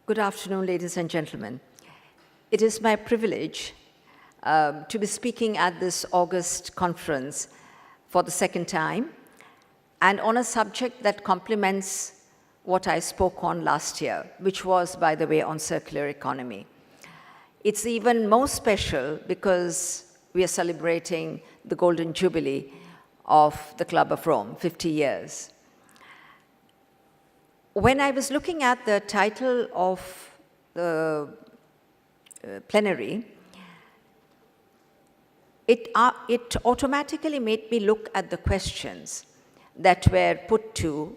Good afternoon, ladies and gentlemen. It is my privilege to be speaking at this August conference for the second time, and on a subject that complements what I spoke on last year, which was, by the way, on circular economy. It's even more special because we are celebrating the Golden Jubilee of the Club of Rome, 50 years. When I was looking at the title of the plenary, it automatically made me look at the questions that were put to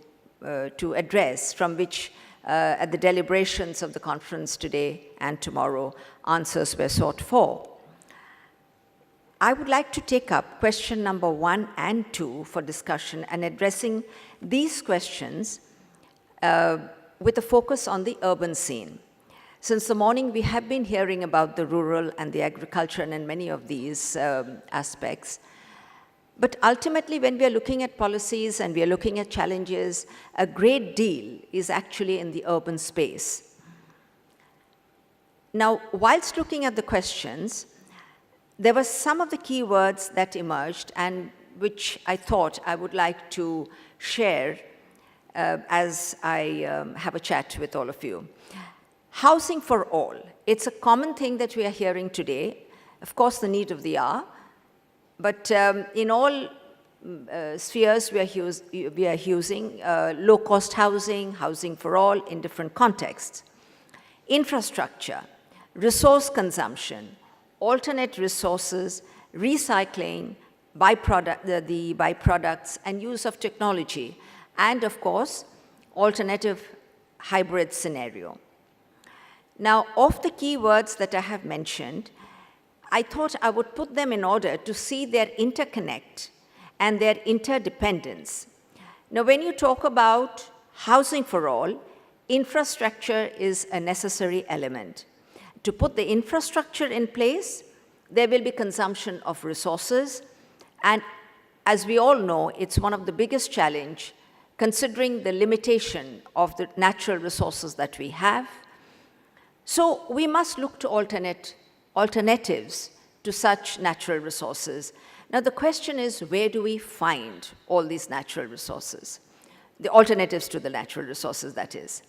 address, from which at the deliberations of the conference today and tomorrow, answers were sought for. I would like to take up question number 1 and 2 for discussion, and addressing these questions with a focus on the urban scene. Since the morning, we have been hearing about the rural and the agriculture and many of these aspects. But ultimately, when we are looking at policies and we are looking at challenges, a great deal is actually in the urban space. Now, whilst looking at the questions, there were some of the key words that emerged and which I thought I would like to share as I have a chat with all of you. Housing for all. It's a common thing that we are hearing today. Of course, the need of the hour. But in all spheres, we are using low-cost housing, housing for all in different contexts. Infrastructure, resource consumption, alternate resources, recycling, the byproducts, and use of technology, and of course, alternative hybrid scenario. Now, of the key words that I have mentioned, I thought I would put them in order to see their interconnect and their interdependence. Now, when you talk about housing for all, infrastructure is a necessary element. To put the infrastructure in place, there will be consumption of resources, and as we all know, it's one of the biggest challenges considering the limitation of the natural resources that we have. So we must look to alternatives to such natural resources. Now the question is, where do we find all these natural resources? The alternatives to the natural resources, that is.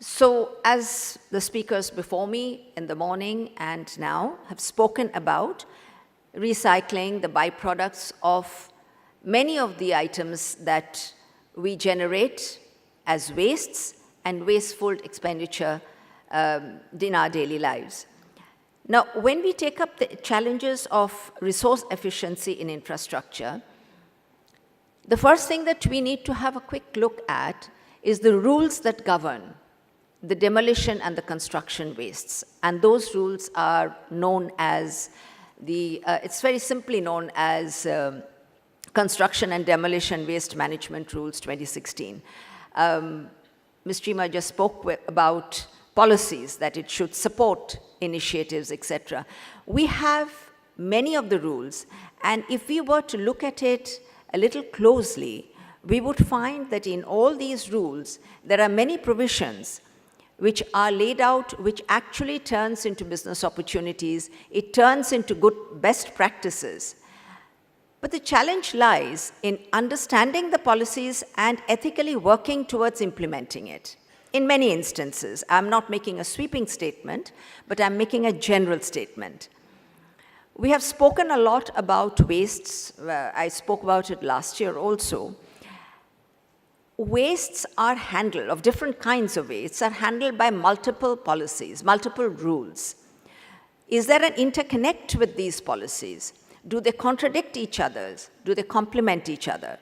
So as the speakers before me in the morning and now have spoken about recycling, the byproducts of many of the items that we generate as wastes and wasteful expenditure in our daily lives. Now, when we take up the challenges of resource efficiency in infrastructure, the first thing that we need to have a quick look at is the rules that govern the demolition and the construction wastes. And those rules are known as it's very simply known as Construction and Demolition Waste Management Rules 2016. Ms. Chima just spoke about policies, that it should support initiatives, etc. We have many of the rules, and if we were to look at it a little closely, we would find that in all these rules, there are many provisions which are laid out, which actually turns into business opportunities. It turns into good best practices. But the challenge lies in understanding the policies and ethically working towards implementing it. In many instances, I'm not making a sweeping statement, but I'm making a general statement. We have spoken a lot about wastes. I spoke about it last year also. Wastes are handled, of different kinds of wastes, are handled by multiple policies, multiple rules. Is there an interconnect with these policies? Do they contradict each other? Do they complement each other?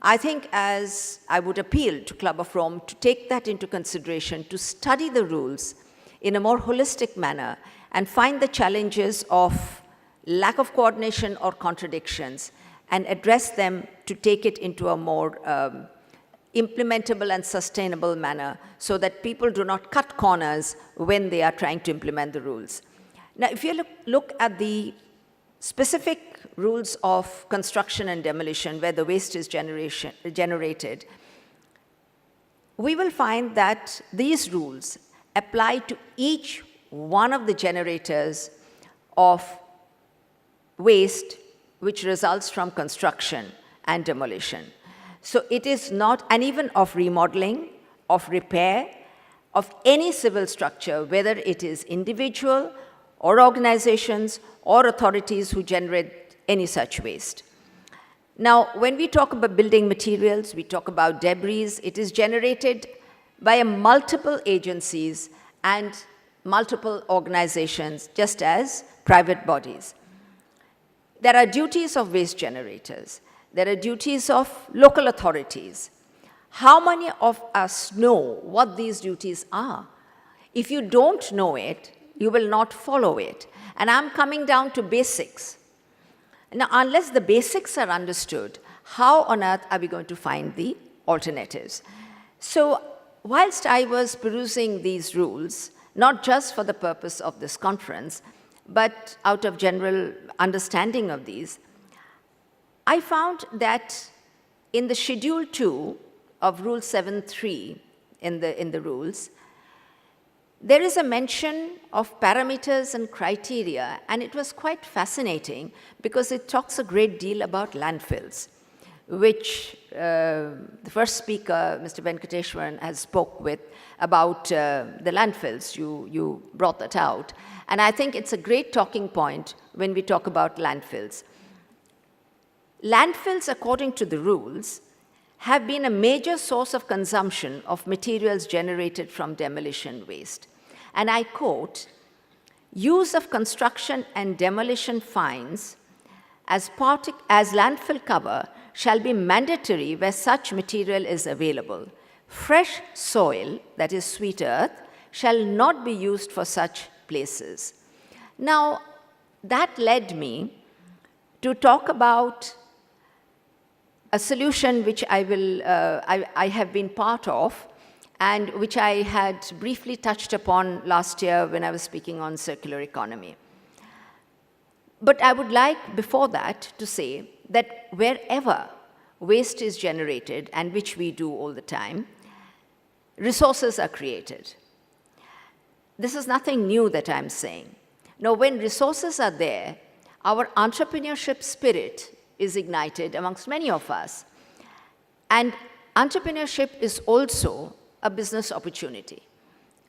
I think as I would appeal to Club of Rome to take that into consideration, to study the rules in a more holistic manner and find the challenges of lack of coordination or contradictions and address them to take it into a more implementable and sustainable manner so that people do not cut corners when they are trying to implement the rules. Now, if you look at the specific rules of construction and demolition where the waste is generated, we will find that these rules apply to each one of the generators of waste which results from construction and demolition. So it is not, and even of remodeling, of repair, of any civil structure, whether it is individual or organizations or authorities who generate any such waste. Now, when we talk about building materials, we talk about debris, it is generated by multiple agencies and multiple organizations, just as private bodies. There are duties of waste generators. There are duties of local authorities. How many of us know what these duties are? If you don't know it, you will not follow it. And I'm coming down to basics. Now, unless the basics are understood, how on earth are we going to find the alternatives? So, whilst I was perusing these rules, not just for the purpose of this conference, but out of general understanding of these, I found that in the Schedule 2 of Rule 7.3 in the rules, there is a mention of parameters and criteria, and it was quite fascinating because it talks a great deal about landfills, which the first speaker, Mr. Venkateshwaran, has spoke with about the landfills. You brought that out. And I think it's a great talking point when we talk about landfills. Landfills, according to the rules, have been a major source of consumption of materials generated from demolition waste. And I quote, "Use of construction and demolition fines as landfill cover shall be mandatory where such material is available. Fresh soil, that is sweet earth, shall not be used for such places." Now, that led me to talk about a solution which I have been part of, and which I had briefly touched upon last year when I was speaking on circular economy. But I would like, before that, to say that wherever waste is generated, and which we do all the time, resources are created. This is nothing new that I'm saying. Now, when resources are there, our entrepreneurship spirit is ignited amongst many of us. And entrepreneurship is also a business opportunity,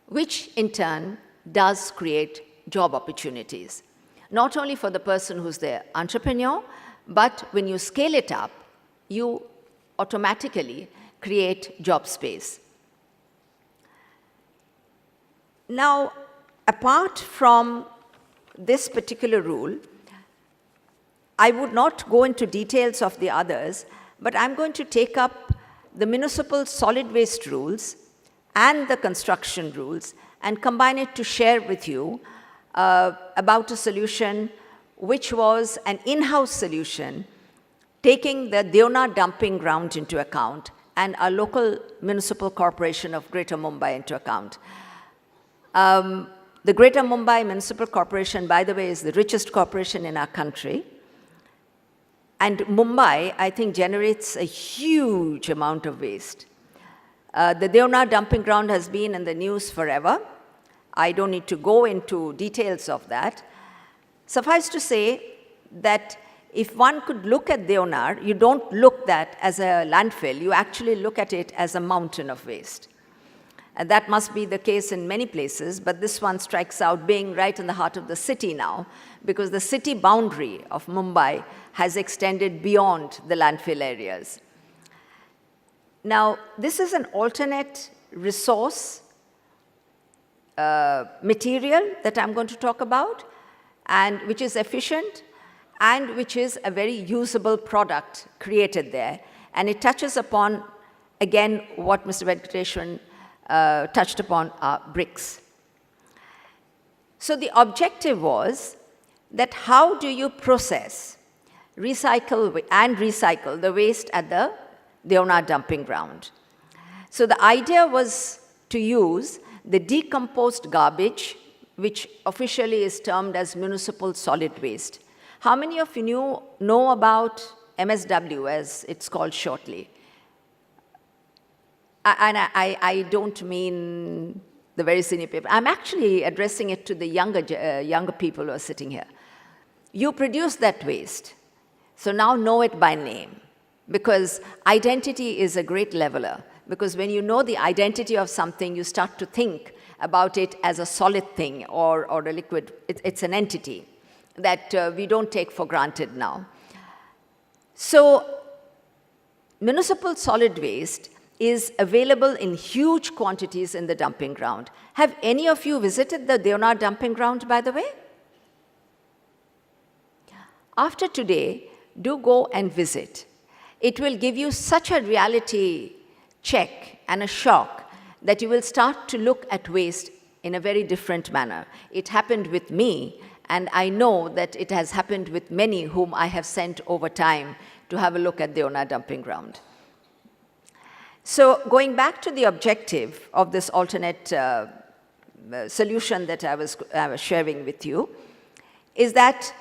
which in turn does create job opportunities, not only for the person who's the entrepreneur, but when you scale it up, you automatically create job space. Now, apart from this particular rule, I would not go into details of the others, but I'm going to take up the municipal solid waste rules and the construction rules and combine it to share with you about a solution which was an in-house solution, taking the Devna dumping ground into account and our local municipal corporation of Greater Mumbai into account. The Greater Mumbai Municipal Corporation, by the way, is the richest corporation in our country. And Mumbai, I think, generates a huge amount of waste. The Devna dumping ground has been in the news forever. I don't need to go into details of that. Suffice to say that if one could look at Devna, you don't look at that as a landfill, you actually look at it as a mountain of waste. And that must be the case in many places, but this one strikes out being right in the heart of the city now, because the city boundary of Mumbai has extended beyond the landfill areas. Now, this is an alternate resource material that I'm going to talk about, and which is efficient, and which is a very usable product created there. And it touches upon, again, what Mr. Venkateshwaran touched upon, bricks. So the objective was that how do you process, recycle the waste at the Devna dumping ground. So the idea was to use the decomposed garbage, which officially is termed as municipal solid waste. How many of you know about MSW, as it's called shortly? I don't mean the very senior people. I'm actually addressing it to the younger people who are sitting here. You produce that waste, so now know it by name, because identity is a great leveler. Because when you know the identity of something, you start to think about it as a solid thing or a liquid. It's an entity that we don't take for granted now. So municipal solid waste is available in huge quantities in the dumping ground. Have any of you visited the Deonar dumping ground, by the way? After today, do go and visit. It will give you such a reality check and a shock that you will start to look at waste in a very different manner. It happened with me, and I know that it has happened with many whom I have sent over time to have a look at the Deonar dumping ground. So going back to the objective of this alternate solution that I was sharing with you, is that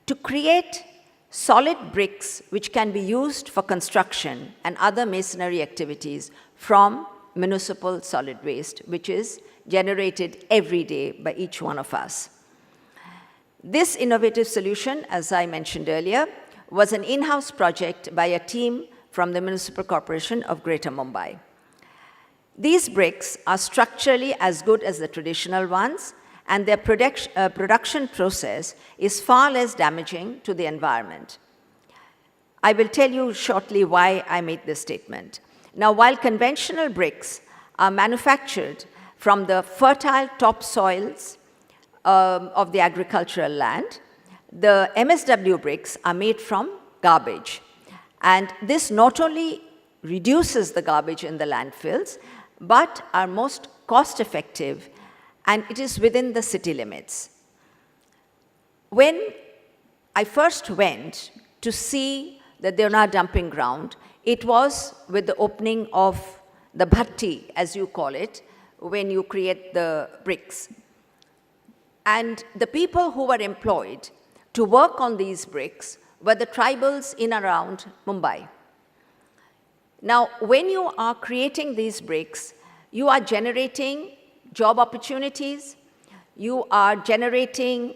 to create solid bricks which can be used for construction and other masonry activities from municipal solid waste, which is generated every day by each one of us. This innovative solution, as I mentioned earlier, was an in-house project by a team from the Municipal Corporation of Greater Mumbai. These bricks are structurally as good as the traditional ones, and their production process is far less damaging to the environment. I will tell you shortly why I made this statement. Now, while conventional bricks are manufactured from the fertile topsoils of the agricultural land, the MSW bricks are made from garbage. And this not only reduces the garbage in the landfills, but are most cost-effective, and it is within the city limits. When I first went to see the Deonar dumping ground, it was with the opening of the bhatti, as you call it, when you create the bricks. And the people who were employed to work on these bricks were the tribals in around Mumbai. Now, when you are creating these bricks, you are generating job opportunities, you are generating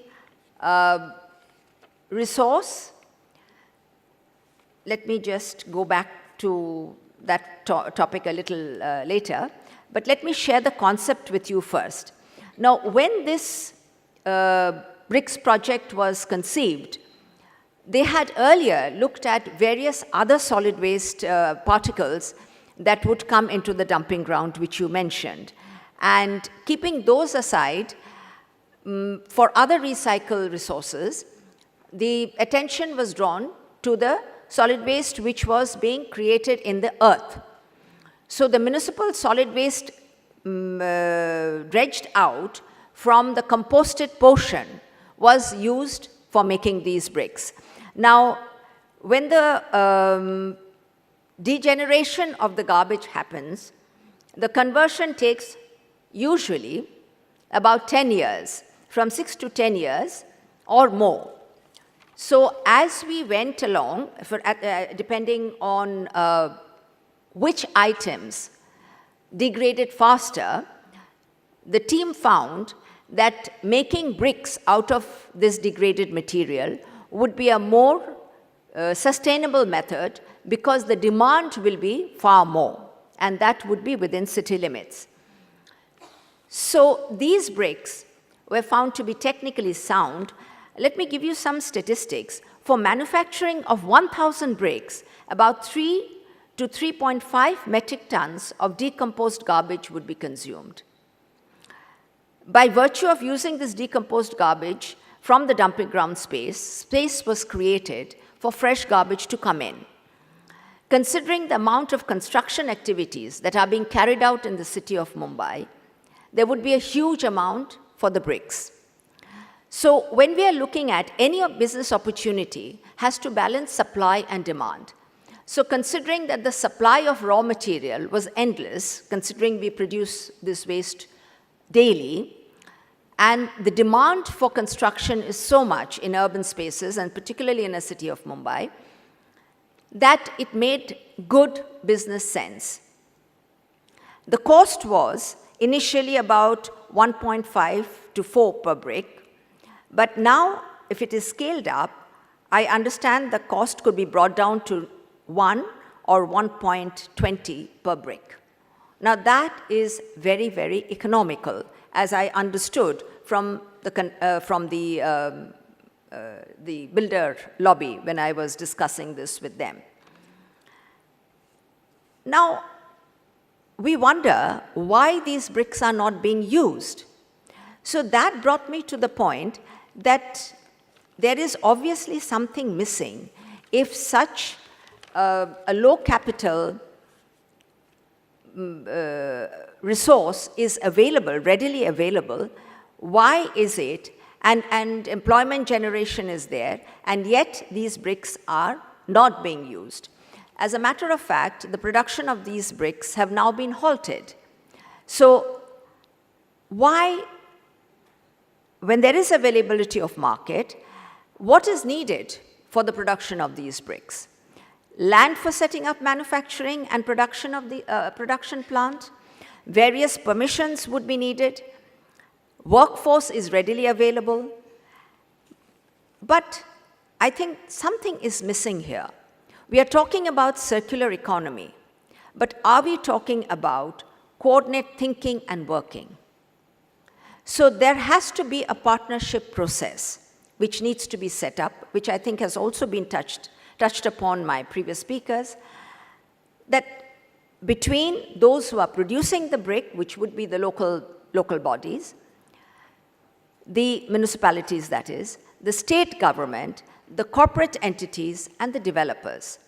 resource. Let me just go back to that topic a little later, but let me share the concept with you first. Now, when this bricks project was conceived, they had earlier looked at various other solid waste particles that would come into the dumping ground, which you mentioned. And keeping those aside, for other recycled resources, the attention was drawn to the solid waste which was being created in the earth. So the municipal solid waste dredged out from the composted portion was used for making these bricks. Now, when the degeneration of the garbage happens, the conversion takes usually about 10 years, from 6 to 10 years or more. So as we went along, depending on which items degraded faster, the team found that making bricks out of this degraded material would be a more sustainable method, because the demand will be far more, and that would be within city limits. So these bricks were found to be technically sound. Let me give you some statistics. For manufacturing of 1,000 bricks, about 3 to 3.5 metric tons of decomposed garbage would be consumed. By virtue of using this decomposed garbage from the dumping ground space was created for fresh garbage to come in. Considering the amount of construction activities that are being carried out in the city of Mumbai, there would be a huge amount for the bricks. So when we are looking at any business opportunity, has to balance supply and demand. So considering that the supply of raw material was endless, considering we produce this waste daily, and the demand for construction is so much in urban spaces, and particularly in a city of Mumbai, that it made good business sense The cost was initially about 1.5 to 4 per brick, but now if it is scaled up, I understand the cost could be brought down to 1 or 1.20 per brick. Now that is very, very economical, as I understood from the builder lobby when I was discussing this with them. Now, we wonder why these bricks are not being used. So that brought me to the point that there is obviously something missing if such a low capital resource is available, readily available. Why is it, and employment generation is there, and yet these bricks are not being used? As a matter of fact, the production of these bricks have now been halted. So why, when there is availability of market, what is needed for the production of these bricks? Land for setting up manufacturing and production of the production plant. Various permissions would be needed. Workforce is readily available. But I think something is missing here. We are talking about circular economy, but are we talking about coordinate thinking and working? So there has to be a partnership process which needs to be set up, which I think has also been touched upon my previous speakers, that between those who are producing the brick, which would be the local bodies, the municipalities that is, the state government, the corporate entities, and the developers.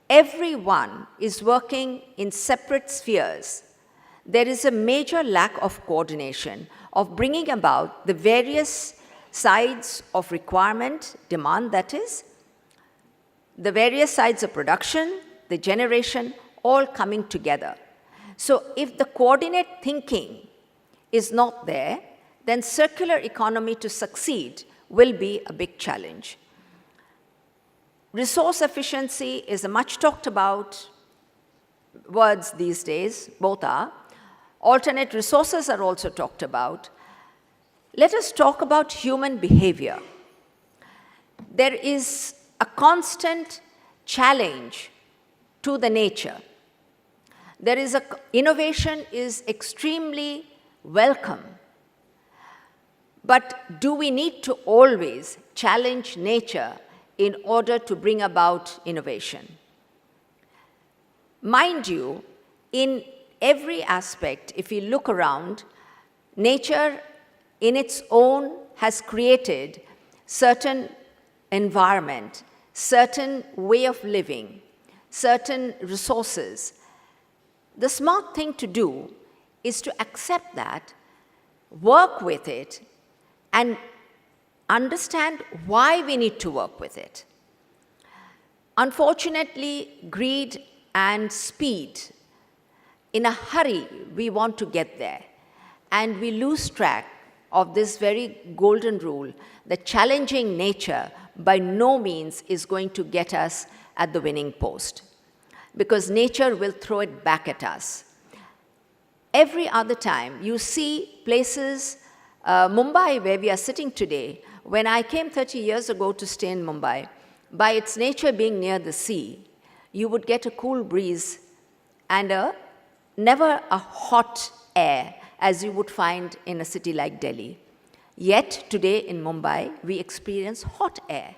Everyone is working in separate spheres. There is a major lack of coordination, of bringing about the various sides of requirement, demand that is, the various sides of production, the generation, all coming together. So if the coordinate thinking is not there, then circular economy to succeed will be a big challenge. Resource efficiency is a much talked about words these days, both are. Alternate resources are also talked about. Let us talk about human behavior. There is a constant challenge to the nature. Innovation is extremely welcome. But do we need to always challenge nature in order to bring about innovation? Mind you, in every aspect, if you look around, nature in its own has created certain environment, certain way of living, certain resources. The smart thing to do is to accept that, work with it, and understand why we need to work with it. Unfortunately, greed and speed, in a hurry, we want to get there, and we lose track of this very golden rule that challenging nature by no means is going to get us at the winning post, because nature will throw it back at us. Every other time, you see places, Mumbai, where we are sitting today, when I came 30 years ago to stay in Mumbai, by its nature being near the sea, you would get a cool breeze and never a hot air as you would find in a city like Delhi. Yet today in Mumbai, we experience hot air.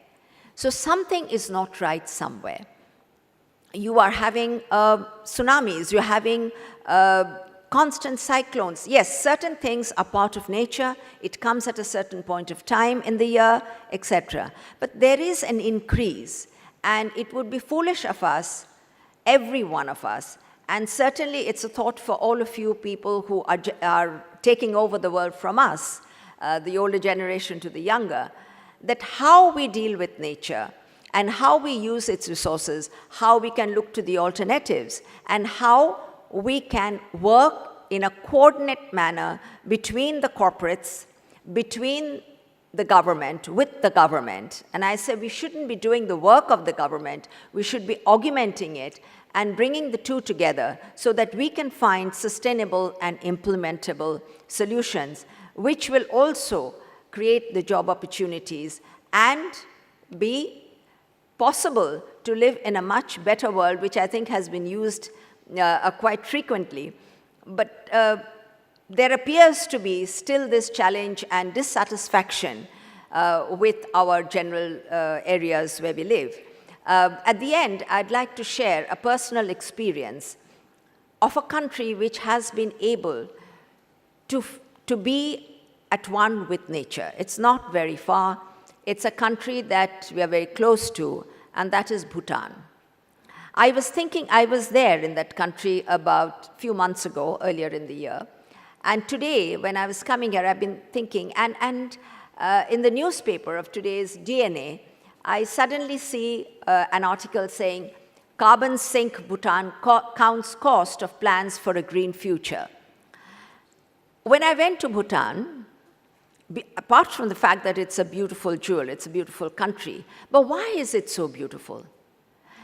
So something is not right somewhere. You are having tsunamis, you're having constant cyclones. Yes, certain things are part of nature. It comes at a certain point of time in the year, etc. But there is an increase, and it would be foolish of us, every one of us, and certainly it's a thought for all of you people who are taking over the world from us, the older generation to the younger, that how we deal with nature and how we use its resources, how we can look to the alternatives, and how we can work in a coordinate manner between the corporates, between the government, with the government. And I said we shouldn't be doing the work of the government, we should be augmenting it and bringing the two together so that we can find sustainable and implementable solutions, which will also create the job opportunities and be possible to live in a much better world, which I think has been used quite frequently. But there appears to be still this challenge and dissatisfaction with our general areas where we live. At the end, I'd like to share a personal experience of a country which has been able to be at one with nature. It's not very far. It's a country that we are very close to, and that is Bhutan. I was thinking, I was there in that country about a few months ago, earlier in the year. And today, when I was coming here, I've been thinking, and in the newspaper of today's DNA, I suddenly see an article saying, carbon sink Bhutan counts cost of plans for a green future. When I went to Bhutan, apart from the fact that it's a beautiful jewel, it's a beautiful country, but why is it so beautiful?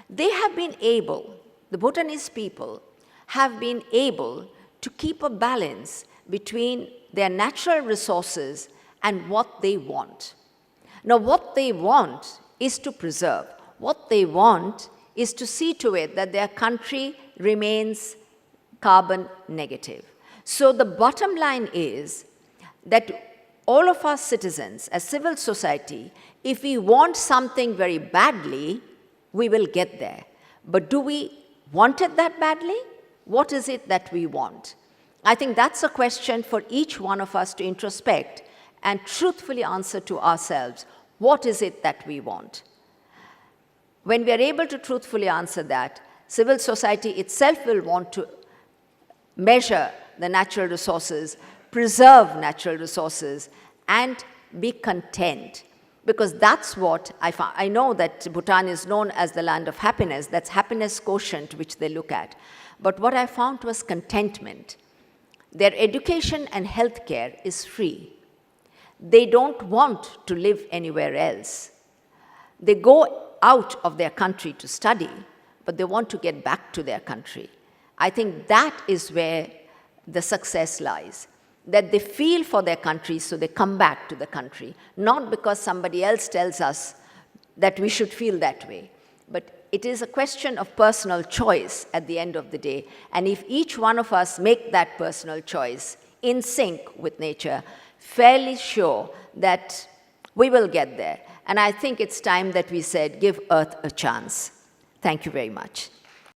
They have been able, the Bhutanese people have been able to keep a balance between their natural resources and what they want. Now, what they want is to preserve. What they want is to see to it that their country remains carbon negative. So the bottom line is that all of us citizens, as civil society, if we want something very badly, we will get there. But do we want it that badly? What is it that we want? I think that's a question for each one of us to introspect and truthfully answer to ourselves. What is it that we want? When we are able to truthfully answer that, civil society itself will want to measure the natural resources, preserve natural resources, and be content. Because that's what I found. I know that Bhutan is known as the land of happiness. That's happiness quotient which they look at. But what I found was contentment. Their education and healthcare is free. They don't want to live anywhere else. They go out of their country to study, but they want to get back to their country. I think that is where the success lies. That they feel for their country, so they come back to the country, not because somebody else tells us that we should feel that way. But it is a question of personal choice at the end of the day. And if each one of us make that personal choice in sync with nature, fairly sure that we will get there. And I think it's time that we said, give Earth a chance. Thank you very much.